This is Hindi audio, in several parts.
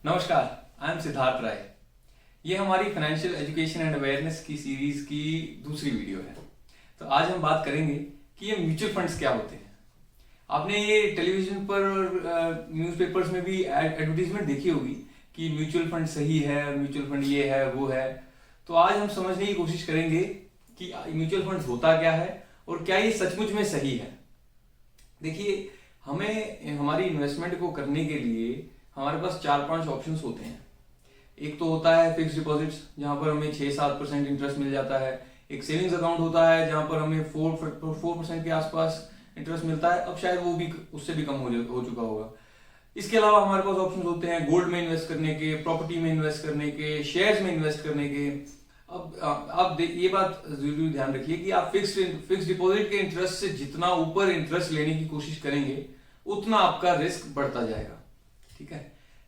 नमस्कार, आई एम सिद्धार्थ राय। ये हमारी फाइनेंशियल एजुकेशन एंड अवेयरनेस की सीरीज की दूसरी वीडियो है। तो आज हम बात करेंगे कि ये म्यूचुअल फंड्स क्या होते हैं। आपने ये टेलीविजन पर और न्यूज़पेपर्स में भी एडवर्टीजमेंट देखी होगी कि म्यूचुअल फंड सही है, म्यूचुअल फंड ये है वो है। तो आज हम समझने की कोशिश करेंगे कि म्यूचुअल फंड होता क्या है और क्या ये सचमुच में सही है। देखिए, हमें हमारी इन्वेस्टमेंट को करने के लिए हमारे पास 4-5 ऑप्शंस होते हैं। एक तो होता है फिक्स डिपॉजिट्स, जहां पर हमें 6-7% इंटरेस्ट मिल जाता है। एक सेविंग्स अकाउंट होता है जहां पर हमें 4% के आसपास इंटरेस्ट मिलता है। अब शायद वो भी उससे भी कम हो चुका होगा। इसके अलावा हमारे पास ऑप्शन होते हैं गोल्ड में इन्वेस्ट करने के, प्रॉपर्टी में इन्वेस्ट करने के, शेयर्स में इन्वेस्ट करने के। अब आप ये बात जरूर ध्यान रखिए कि आप फिक्स डिपॉजिट के इंटरेस्ट से जितना ऊपर इंटरेस्ट लेने की कोशिश करेंगे उतना आपका रिस्क बढ़ता जाएगा। ठीक है,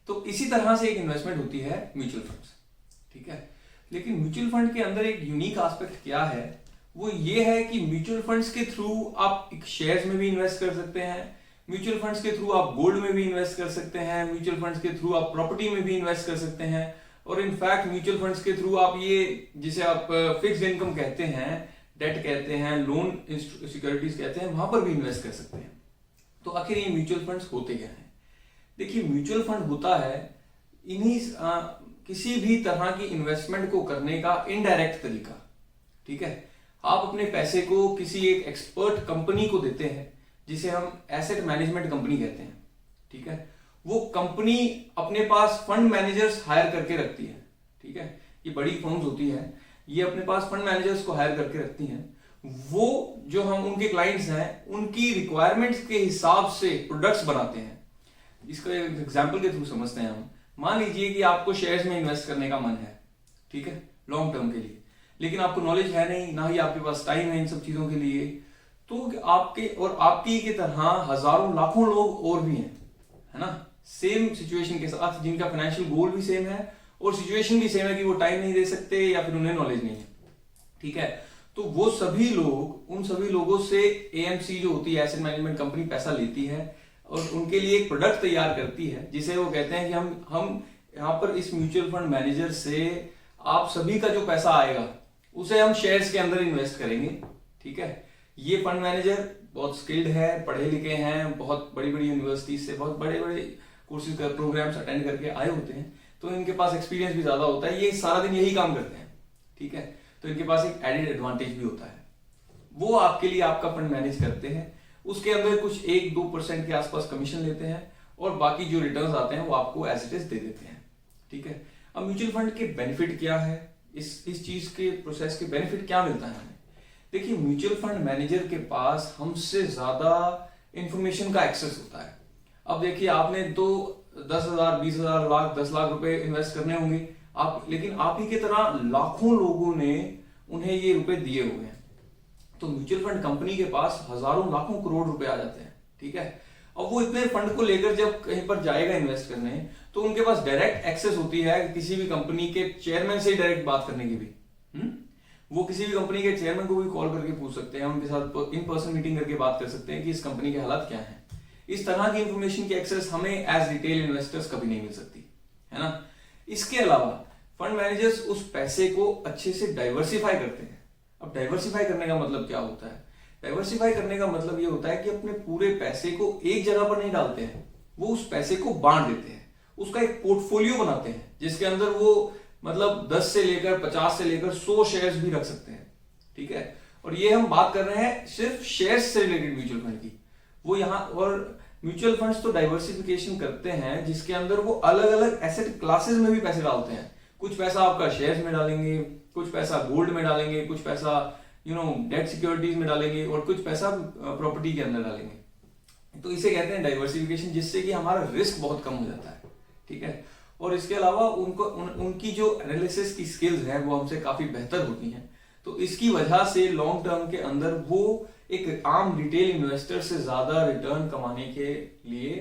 तो इसी तरह से एक इन्वेस्टमेंट होती है म्यूचुअल फंड्स। ठीक है, लेकिन म्यूचुअल फंड के अंदर एक यूनिक एस्पेक्ट क्या है, वो ये है कि म्यूचुअल फंड्स के थ्रू आप शेयर्स में भी इन्वेस्ट कर सकते हैं, म्यूचुअल फंड्स के थ्रू आप गोल्ड में भी इन्वेस्ट कर सकते हैं, म्यूचुअल फंड्स के थ्रू आप प्रॉपर्टी में भी इन्वेस्ट कर सकते हैं, और इनफैक्ट म्यूचुअल फंड्स के थ्रू आप ये जिसे आप फिक्स्ड इनकम कहते हैं, डेट कहते हैं, लोन सिक्योरिटीज कहते हैं, वहां पर भी इन्वेस्ट कर सकते हैं। तो आखिर ये म्यूचुअल फंड्स होते क्या हैं? देखिए, म्यूचुअल फंड होता है किसी भी तरह की इन्वेस्टमेंट को करने का इनडायरेक्ट तरीका। ठीक है, आप अपने पैसे को किसी एक एक्सपर्ट कंपनी को देते हैं जिसे हम एसेट मैनेजमेंट कंपनी कहते हैं। ठीक है, वो कंपनी अपने पास फंड मैनेजर्स हायर करके रखती है। ठीक है, ये बड़ी फर्म्स होती है, ये अपने पास फंड मैनेजर्स को हायर करके रखती हैं। वो जो हम उनके क्लाइंट्स हैं उनकी रिक्वायरमेंट्स के हिसाब से प्रोडक्ट्स बनाते हैं। इसको एक एग्जांपल के थ्रू समझते हैं हम। मान लीजिए कि आपको शेयर्स में इन्वेस्ट करने का मन है, ठीक है, लॉन्ग टर्म के लिए, लेकिन आपको नॉलेज है नहीं, ना ही आपके पास टाइम है इन सब चीजों के लिए। तो आपकी की तरह हजारों लाखों लोग और भी हैं, है ना, सेम सिचुएशन के साथ, जिनका फाइनेंशियल गोल भी सेम है और सिचुएशन भी सेम है कि वो टाइम नहीं दे सकते या फिर उन्हें नॉलेज नहीं है। ठीक है, तो वो सभी लोग, उन सभी लोगों से एएमसी जो होती है, एसेट मैनेजमेंट कंपनी, पैसा लेती है और उनके लिए एक प्रोडक्ट तैयार करती है जिसे वो कहते हैं कि हम यहाँ पर इस म्यूचुअल फंड मैनेजर से आप सभी का जो पैसा आएगा उसे हम शेयर्स के अंदर इन्वेस्ट करेंगे। ठीक है, ये फंड मैनेजर बहुत स्किल्ड है, पढ़े लिखे हैं, बहुत बड़ी बड़ी यूनिवर्सिटीज से बहुत बड़े बड़े कोर्सेज प्रोग्राम्स अटेंड करके आए होते हैं, तो इनके पास एक्सपीरियंस भी ज्यादा होता है। ये सारा दिन यही काम करते हैं। ठीक है, तो इनके पास एक एडेड एडवांटेज भी होता है। वो आपके लिए आपका फंड मैनेज करते हैं, उसके अंदर कुछ 1-2% के आसपास कमीशन लेते हैं और बाकी जो रिटर्न्स आते हैं वो आपको एज इट इज दे देते हैं। ठीक है, अब म्यूचुअल फंड के बेनिफिट क्या है, इस चीज के प्रोसेस के बेनिफिट क्या मिलता है हमें? देखिए, म्यूचुअल फंड मैनेजर के पास हमसे ज्यादा इंफॉर्मेशन का एक्सेस होता है। अब देखिए, आपने तो 10,000, 20,000, लाख, 10 लाख रुपए इन्वेस्ट करने होंगे लेकिन आप ही की तरह लाखों लोगों ने उन्हें ये रुपए दिए हुए हैं। तो म्यूचुअल फंड कंपनी के पास हजारों लाखों करोड़ रुपए आ जाते हैं। ठीक है, अब वो इतने फंड को लेकर जब कहीं पर जाएगा इन्वेस्ट करने, तो उनके पास डायरेक्ट एक्सेस होती है किसी भी कंपनी के चेयरमैन से डायरेक्ट बात करने की भी। वो किसी भी कंपनी के चेयरमैन को भी कॉल करके पूछ सकते हैं, उनके साथ इन पर्सन मीटिंग करके बात कर सकते हैं कि इस कंपनी के हालात क्या है। इस तरह की इंफॉर्मेशन की एक्सेस हमें एज रिटेल इन्वेस्टर्स कभी नहीं मिल सकती, है ना। इसके अलावा फंड मैनेजर्स उस पैसे को अच्छे से डाइवर्सिफाई करते हैं। अब डाइवर्सिफाई करने का मतलब क्या होता है? डाइवर्सिफाई करने का मतलब ये होता है कि अपने पूरे पैसे को एक जगह पर नहीं डालते हैं, वो उस पैसे को बांट देते हैं, उसका एक पोर्टफोलियो बनाते हैं जिसके अंदर वो मतलब 10 से लेकर 50 से लेकर 100 शेयर्स भी रख सकते हैं। ठीक है, और ये हम बात कर रहे हैं सिर्फ शेयर्स से रिलेटेड म्यूचुअल फंड की। वो यहाँ और म्यूचुअल फंड्स तो डाइवर्सिफिकेशन करते हैं जिसके अंदर वो अलग अलग एसेट क्लासेस में भी पैसे डालते हैं। कुछ पैसा आपका शेयर्स में डालेंगे, कुछ पैसा गोल्ड में डालेंगे, कुछ पैसा डेट सिक्योरिटीज में डालेंगे और कुछ पैसा प्रॉपर्टी के अंदर डालेंगे। तो इसे कहते हैं डाइवर्सिफिकेशन, जिससे कि हमारा रिस्क बहुत कम हो जाता है। ठीक है, और इसके अलावा उनकी जो एनालिसिस की स्किल्स हैं वो हमसे काफी बेहतर होती हैं। तो इसकी वजह से लॉन्ग टर्म के अंदर वो एक आम रिटेल इन्वेस्टर से ज्यादा रिटर्न कमाने के लिए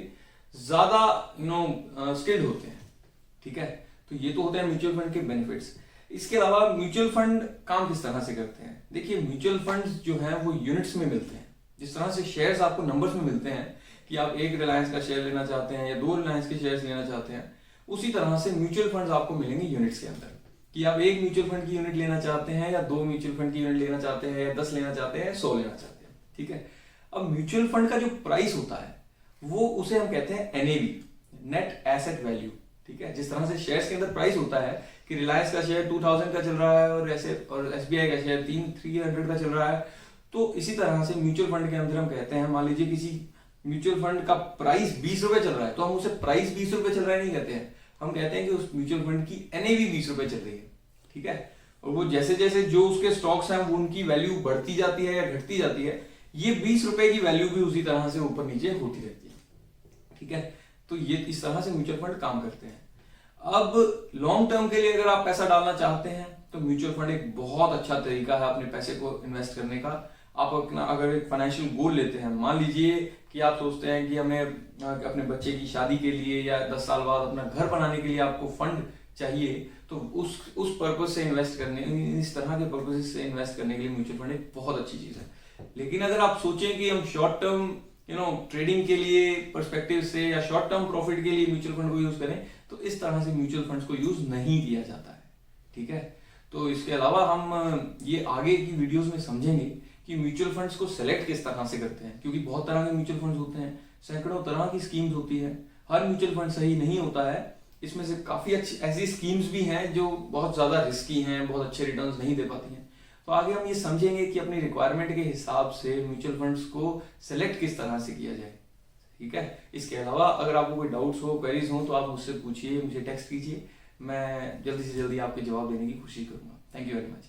ज्यादा स्किल्ड होते हैं। ठीक है, तो ये तो होते हैं म्यूचुअल फंड के बेनिफिट्स। इसके अलावा म्यूचुअल फंड काम किस तरह से करते हैं? देखिए, म्यूचुअल फंड्स जो हैं वो यूनिट्स में मिलते हैं। जिस तरह से शेयर्स आपको नंबर्स में मिलते हैं कि आप 1 रिलायंस का शेयर लेना चाहते हैं या 2 रिलायंस के शेयर्स लेना चाहते हैं, उसी तरह से म्यूचुअल फंड्स आपको मिलेंगे यूनिट्स के अंदर, कि आप एक म्यूचुअल फंड की यूनिट लेना चाहते हैं या 2 म्यूचुअल फंड की यूनिट लेना चाहते हैं या 10 लेना चाहते हैं, 100 लेना चाहते हैं, ठीक है। अब म्यूचुअल फंड का जो प्राइस होता है वो उसे हम कहते हैं एनएवी, नेट एसेट वैल्यू, ठीक है। जिस तरह से शेयर्स के अंदर प्राइस होता है कि रिलायंस का शेयर 2000 का चल रहा है और एसबीआई का शेयर 300 का चल रहा है, तो इसी तरह से म्यूचुअल फंड के अंदर हम कहते हैं, मान लीजिए किसी म्यूचुअल फंड का प्राइस 20 रुपए चल रहा है, तो हम उसे प्राइस 20 रुपए चल रहा है नहीं कहते हैं, हम कहते हैं कि उस म्यूचुअल फंड की एनएवी 20 रुपए चल रही है, ठीक है। और वो जैसे जैसे जो उसके स्टॉक्स हैं वो उनकी वैल्यू बढ़ती जाती है या घटती जाती है, ये 20 रुपए की वैल्यू भी उसी तरह से ऊपर नीचे होती रहती है, ठीक है। तो ये इस तरह से म्यूचुअल फंड काम करते हैं। अब लॉन्ग टर्म के लिए अगर आप पैसा डालना चाहते हैं तो म्यूचुअल फंड एक बहुत अच्छा तरीका है अपने पैसे को इन्वेस्ट करने का। आप अपना अगर एक फाइनेंशियल गोल लेते हैं, मान लीजिए कि आप सोचते हैं कि हमें अपने बच्चे की शादी के लिए या 10 साल बाद अपना घर बनाने के लिए आपको फंड चाहिए, तो उस पर्पज से इन्वेस्ट करने, इस तरह के पर्पज से इन्वेस्ट करने के लिए म्यूचुअल फंड एक बहुत अच्छी चीज है। लेकिन अगर आप सोचें कि हम शॉर्ट टर्म ट्रेडिंग के लिए पर्सपेक्टिव से या शॉर्ट टर्म प्रॉफिट के लिए म्यूचुअल फंड को यूज करें, तो इस तरह से म्यूचुअल फंड्स को यूज नहीं किया जाता है, ठीक है। तो इसके अलावा हम ये आगे की वीडियोस में समझेंगे कि म्यूचुअल फंड्स को सेलेक्ट किस तरह से करते हैं, क्योंकि बहुत तरह के म्यूचुअल फंड्स होते हैं, सैकड़ों तरह की स्कीम्स होती है, हर म्यूचुअल फंड सही नहीं होता है। इसमें से काफी अच्छी ऐसी स्कीम्स भी हैं जो बहुत ज्यादा रिस्की हैं, बहुत अच्छे रिटर्न्स नहीं दे पाती हैं। तो आगे हम ये समझेंगे कि अपनी रिक्वायरमेंट के हिसाब से म्यूचुअल फंड्स को सेलेक्ट किस तरह से किया जाए, ठीक है। इसके अलावा अगर आपको कोई डाउट्स हो, क्वेरीज हो, तो आप मुझसे पूछिए, मुझे टेक्स्ट कीजिए, मैं जल्दी से जल्दी आपके जवाब देने की कोशिश करूंगा। Thank you very much.